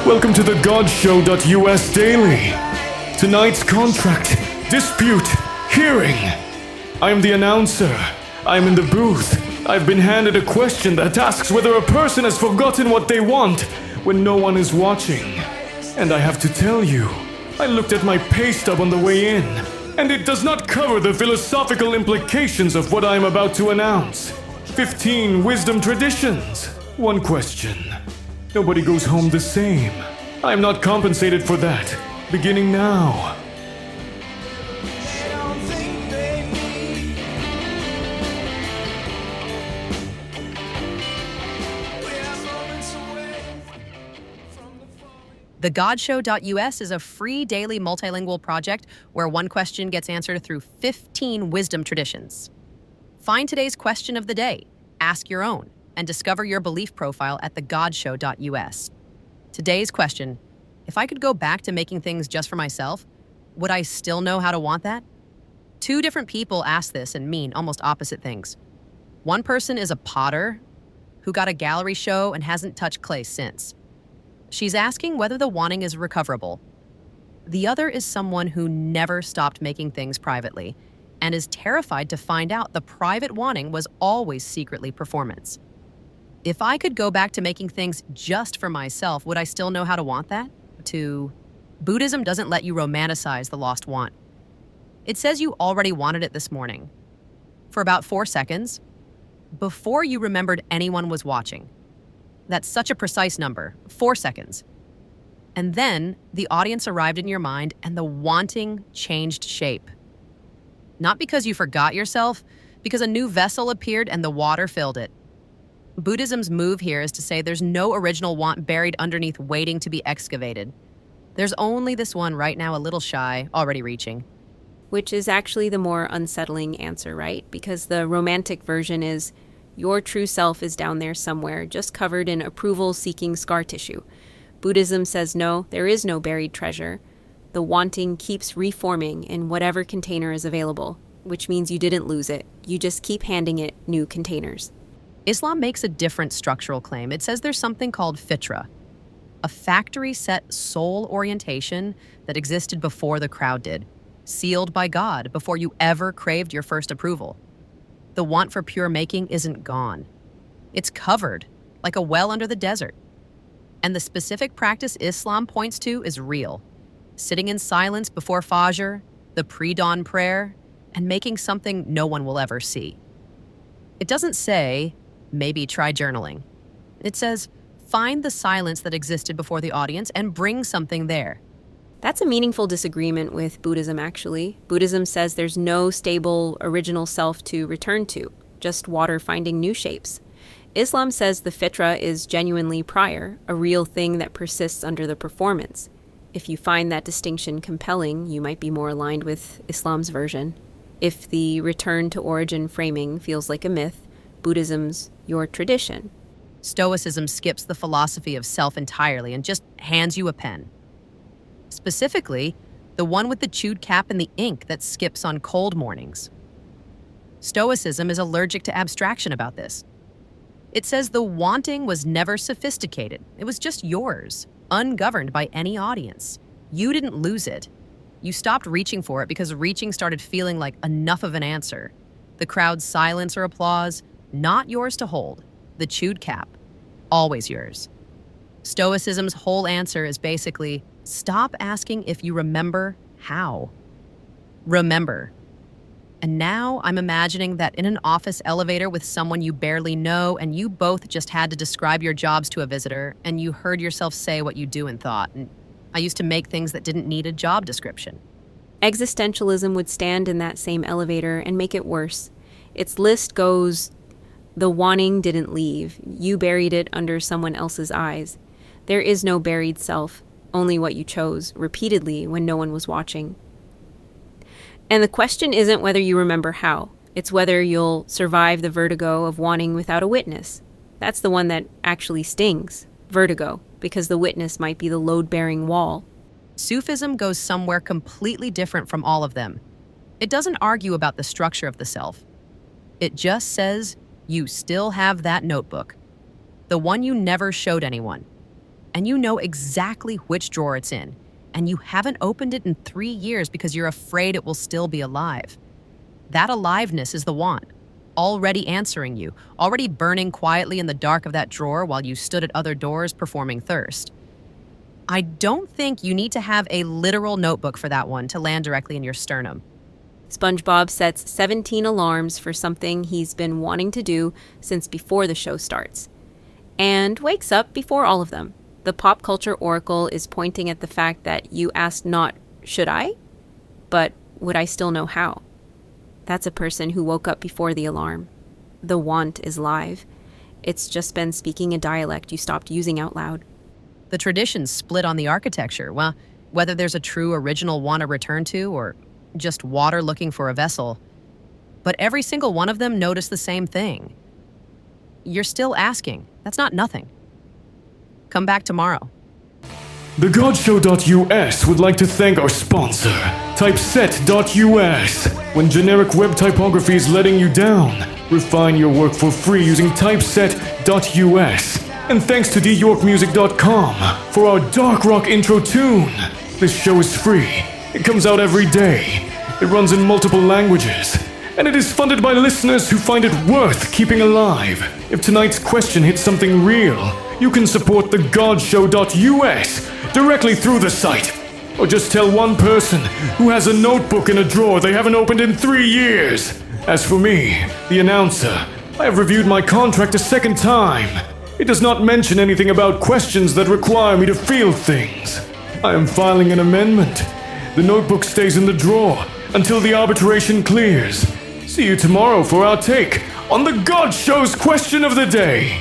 Welcome to the GodShow.us Daily. Tonight's contract, dispute, hearing. I'm the announcer. I'm in the booth. I've been handed a question that asks whether a person has forgotten what they want when no one is watching. And I have to tell you, I looked at my pay stub on the way in, and it does not cover the philosophical implications of what I'm about to announce. 15 wisdom traditions. One question. Nobody goes home the same. I'm not compensated for that. Beginning now. The GodShow.us is a free daily multilingual project where one question gets answered through 15 wisdom traditions. Find today's question of the day, ask your own, and discover your belief profile at thegodshow.us. Today's question: if I could go back to making things just for myself, would I still know how to want that? Two different people ask this and mean almost opposite things. One person is a potter who got a gallery show and hasn't touched clay since. She's asking whether the wanting is recoverable. The other is someone who never stopped making things privately and is terrified to find out the private wanting was always secretly performance. If I could go back to making things just for myself, would I still know how to want that? Buddhism doesn't let you romanticize the lost want. It says you already wanted it this morning, for about 4 seconds, before you remembered anyone was watching. That's such a precise number, 4 seconds. And then the audience arrived in your mind and the wanting changed shape. Not because you forgot yourself, because a new vessel appeared and the water filled it. Buddhism's move here is to say there's no original want buried underneath waiting to be excavated. There's only this one right now, a little shy, already reaching. Which is actually the more unsettling answer, right? Because the romantic version is your true self is down there somewhere, just covered in approval-seeking scar tissue. Buddhism says no, there is no buried treasure. The wanting keeps reforming in whatever container is available, which means you didn't lose it. You just keep handing it new containers. Islam makes a different structural claim. It says there's something called fitra, a factory-set soul orientation that existed before the crowd did, sealed by God before you ever craved your first approval. The want for pure making isn't gone. It's covered, like a well under the desert. And the specific practice Islam points to is real. Sitting in silence before Fajr, the pre-dawn prayer, and making something no one will ever see. It doesn't say, maybe try journaling. It says, find the silence that existed before the audience and bring something there. That's a meaningful disagreement with Buddhism, actually. Buddhism says there's no stable, original self to return to, just water finding new shapes. Islam says the fitra is genuinely prior, a real thing that persists under the performance. If you find that distinction compelling, you might be more aligned with Islam's version. If the return to origin framing feels like a myth, Buddhism's your tradition. Stoicism skips the philosophy of self entirely and just hands you a pen. Specifically, the one with the chewed cap and the ink that skips on cold mornings. Stoicism is allergic to abstraction about this. It says the wanting was never sophisticated. It was just yours, ungoverned by any audience. You didn't lose it. You stopped reaching for it because reaching started feeling like enough of an answer. The crowd's silence or applause, not yours to hold. The chewed cap, always yours. Stoicism's whole answer is basically, stop asking if you remember how. Remember. And now I'm imagining that in an office elevator with someone you barely know and you both just had to describe your jobs to a visitor and you heard yourself say what you do and thought. And I used to make things that didn't need a job description. Existentialism would stand in that same elevator and make it worse. Its list goes, the wanting didn't leave. You buried it under someone else's eyes. There is no buried self, only what you chose, repeatedly when no one was watching. And the question isn't whether you remember how. It's whether you'll survive the vertigo of wanting without a witness. That's the one that actually stings, vertigo, because the witness might be the load-bearing wall. Sufism goes somewhere completely different from all of them. It doesn't argue about the structure of the self. It just says you still have that notebook, the one you never showed anyone. and you know exactly which drawer it's in, and you haven't opened it in 3 years because you're afraid it will still be alive. That aliveness is the wand, already answering you, already burning quietly in the dark of that drawer while you stood at other doors performing thirst. I don't think you need to have a literal notebook for that one to land directly in your sternum. SpongeBob sets 17 alarms for something he's been wanting to do since before the show starts, and wakes up before all of them. The pop culture oracle is pointing at the fact that you asked not, should I? But would I still know how? That's a person who woke up before the alarm. The want is live. It's just been speaking a dialect you stopped using out loud. The traditions split on the architecture. Well, whether there's a true original want to return to or just water looking for a vessel. But every single one of them noticed the same thing. You're still asking. That's not nothing. Come back tomorrow. TheGodShow.us would like to thank our sponsor, Typeset.us. When generic web typography is letting you down, refine your work for free using Typeset.us. And thanks to DYorkMusic.com for our dark rock intro tune. This show is free. It comes out every day. It runs in multiple languages. And it is funded by listeners who find it worth keeping alive. If tonight's question hits something real, you can support TheGodShow.us directly through the site. Or just tell one person who has a notebook in a drawer they haven't opened in 3 years. As for me, the announcer, I have reviewed my contract a second time. It does not mention anything about questions that require me to field things. I am filing an amendment. The notebook stays in the drawer until the arbitration clears. See you tomorrow for our take on The God Show's question of the day.